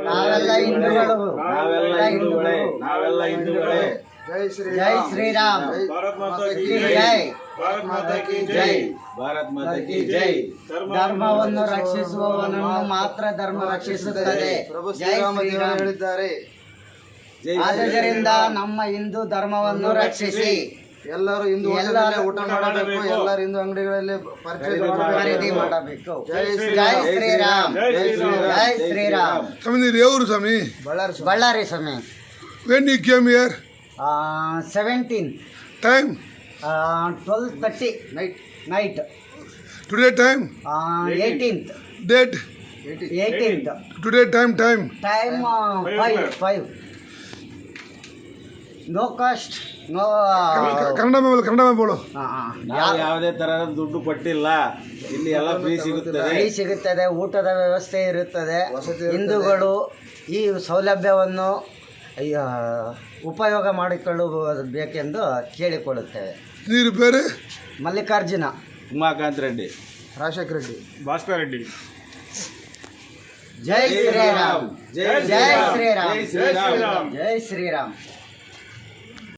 ನಾವೆಲ್ಲ ಹಿಂದೂಗಳೇ. ಜೈ ಶ್ರೀರಾಮ್. ಭಾರತ್ ಮಾತಾ ಕಿ ಜೈ. ಭಾರತ್ ಮಾತಾ ಕಿ ಜೈ. ಭಾರತ್ ಮಾತಾ ಕಿ ಜೈ. ಧರ್ಮವನ್ನು ರಕ್ಷಿಸುವವನನ್ನು ಮಾತ್ರ ಧರ್ಮ ರಕ್ಷಿಸುತ್ತದೆ. ಪ್ರಭು ಜೈ ಶ್ರೀರಾಮ ದೇವರು ಶ್ರೀರಾಮ್. ಹೇಳಿದ್ದಾರೆ. ಆದ್ದರಿಂದ ನಮ್ಮ ಹಿಂದೂ ಧರ್ಮವನ್ನು ರಕ್ಷಿಸಿ. ಎಲ್ಲರೂ ಹಿಂದೂ ಹೋಟೆಲಲ್ಲೇ ಊಟ ಮಾಡಬೇಕು. ಎಲ್ಲರೂ ಹಿಂದೂ ಅಂಗಡಿಗಳಲ್ಲಿ ಖರೀದಿ ಮಾಡಬೇಕು. ಜೈ ಶ್ರೀರಾಮ್. ಜೈ ಶ್ರೀರಾಮ್. ಸ್ವಾಮಿ ಯಾವರು ಸ್ವಾಮಿ? ಬಳ್ಳಾರಿ ಸ್ವಾಮಿ. When you came here? 17 time 12:30 night. Today time 18th. Date 18th. Today time 5. No cost no. Kannada में बोलो. ಯಾವುದೇ ತರಹದ ದುಡ್ಡು ಕೊಟ್ಟಿಲ್ಲ. ಇಲ್ಲಿ ಎಲ್ಲ ಫ್ರೀ ಸಿಗುತ್ತದೆ. ಊಟದ ವ್ಯವಸ್ಥೆ ಇರುತ್ತದೆ. ಹಿಂದೂಗಳು ಈ ಸೌಲಭ್ಯವನ್ನು ಉಪಯೋಗ ಮಾಡಿಕೊಳ್ಳಬೇಕೆಂದು ಕೇಳಿಕೊಳ್ಳುತ್ತೇವೆ. ನೀರು ಬೇರೆ ಮಲ್ಲಿಕಾರ್ಜುನ, ಉಮಾಕಾಂತ್ ರೆಡ್ಡಿ, ರಾಜಶೇಖರ ರೆಡ್ಡಿ, ಭಾಸ್ಕರ್ ರೆಡ್ಡಿ. ಜೈ ಶ್ರೀರಾಮ್. ಜೈ ಜೈ ಶ್ರೀರಾಮ್. ಜೈ ಶ್ರೀರಾಮ್. ಜೈ ಶ್ರೀರಾಮ್.